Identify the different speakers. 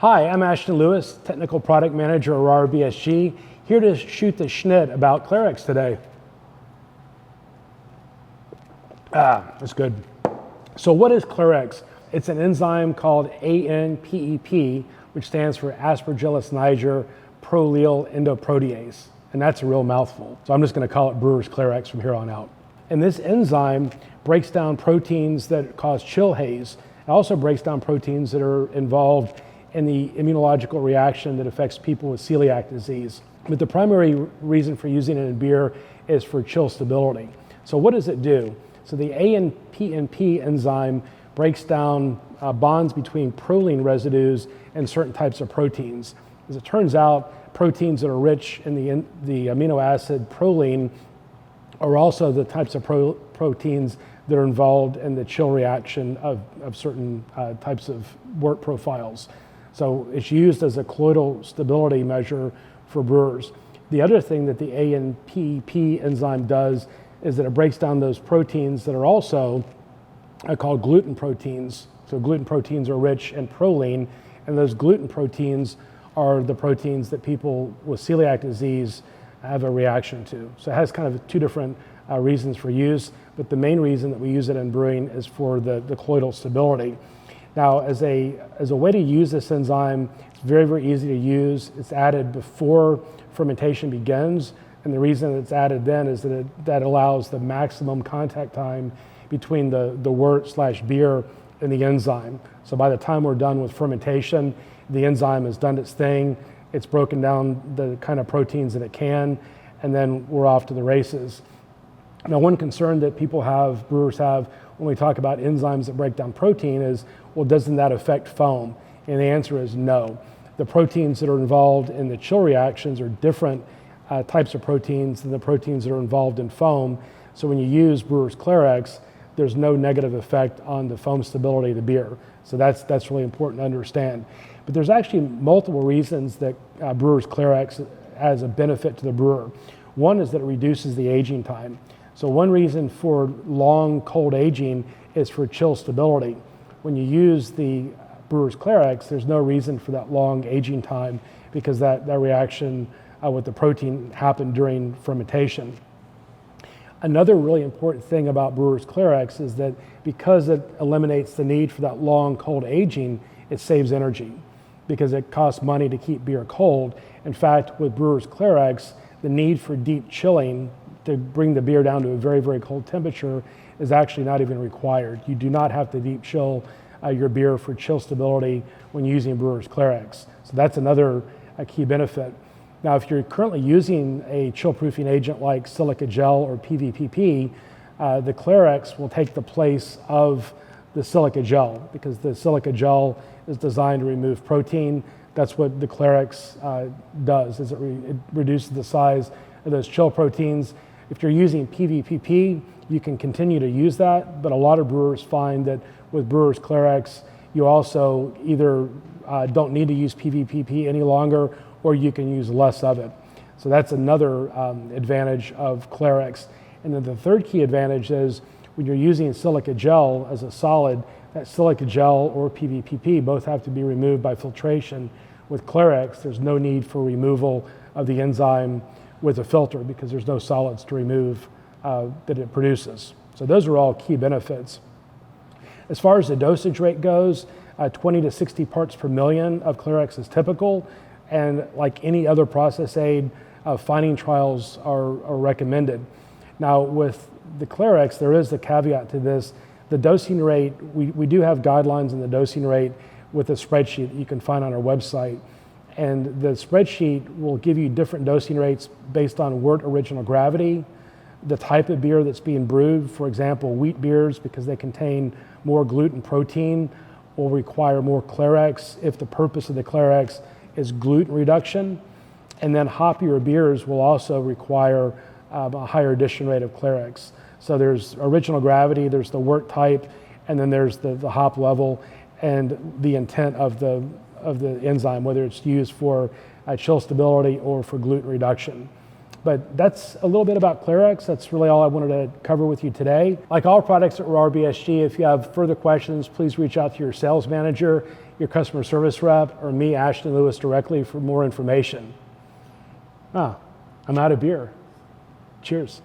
Speaker 1: Hi, I'm Ashton Lewis, Technical Product Manager at RahrBSG, here to shoot the schnitt about Clarex today. That's good. So what is Clarex? It's an enzyme called ANPEP, which stands for Aspergillus niger Proline Endo-protease. And that's a real mouthful. So I'm just going to call it Brewers Clarex from here on out. And this enzyme breaks down proteins that cause chill haze. It also breaks down proteins that are involved in the immunological reaction that affects people with celiac disease. But the primary reason for using it in beer is for chill stability. So what does it do? So the ANPEP enzyme breaks down bonds between proline residues and certain types of proteins. As it turns out, proteins that are rich in the amino acid proline are also the types of proteins that are involved in the chill reaction of certain types of wort profiles. So it's used as a colloidal stability measure for brewers. The other thing that the ANPEP enzyme does is that it breaks down those proteins that are also called gluten proteins. So gluten proteins are rich in proline, and those gluten proteins are the proteins that people with celiac disease have a reaction to. So it has kind of two different reasons for use, but the main reason that we use it in brewing is for the colloidal stability. Now, as a way to use this enzyme, it's very, very easy to use. It's added before fermentation begins, and the reason it's added then is that that allows the maximum contact time between the wort/beer and the enzyme. So by the time we're done with fermentation, the enzyme has done its thing, it's broken down the kind of proteins that it can, and then we're off to the races. Now, one concern that brewers have when we talk about enzymes that break down protein is, well, doesn't that affect foam? And the answer is no. The proteins that are involved in the chill reactions are different types of proteins than the proteins that are involved in foam. So when you use Brewers Clarex, there's no negative effect on the foam stability of the beer. So that's really important to understand. But there's actually multiple reasons that Brewers Clarex has a benefit to the brewer. One is that it reduces the aging time. So one reason for long cold aging is for chill stability. When you use the Brewers Clarex, there's no reason for that long aging time because that reaction with the protein happened during fermentation. Another really important thing about Brewers Clarex is that because it eliminates the need for that long cold aging, it saves energy because it costs money to keep beer cold. In fact, with Brewers Clarex, the need for deep chilling to bring the beer down to a very, very cold temperature is actually not even required. You do not have to deep chill your beer for chill stability when using Brewers Clarex. So that's another key benefit. Now, if you're currently using a chill proofing agent like silica gel or PVPP, the Clarex will take the place of the silica gel because the silica gel is designed to remove protein. That's what the Clarex does, is it reduces the size of those chill proteins. If you're using PVPP, you can continue to use that, but a lot of brewers find that with Brewers Clarex, you also either don't need to use PVPP any longer, or you can use less of it. So that's another advantage of Clarex. And then the third key advantage is when you're using silica gel as a solid, that silica gel or PVPP both have to be removed by filtration. With Clarex, there's no need for removal of the enzyme with a filter because there's no solids to remove that it produces. So those are all key benefits. As far as the dosage rate goes, 20 to 60 parts per million of Clarex is typical, and like any other process aid, finding trials are recommended. Now with the Clarex, there is a caveat to this. The dosing rate, we do have guidelines in the dosing rate with a spreadsheet that you can find on our website. And the spreadsheet will give you different dosing rates based on wort original gravity, the type of beer that's being brewed. For example, wheat beers, because they contain more gluten protein, will require more Clarex if the purpose of the Clarex is gluten reduction. And then hoppier beers will also require a higher addition rate of Clarex. So there's original gravity, there's the wort type, and then there's the hop level and the intent of the enzyme, whether it's used for chill stability or for gluten reduction. But that's a little bit about Clarex. That's really all I wanted to cover with you today. Like all products at RahrBSG, if you have further questions, please reach out to your sales manager. your customer service rep, or me, Ashton Lewis, directly for more information. I'm out of beer. Cheers.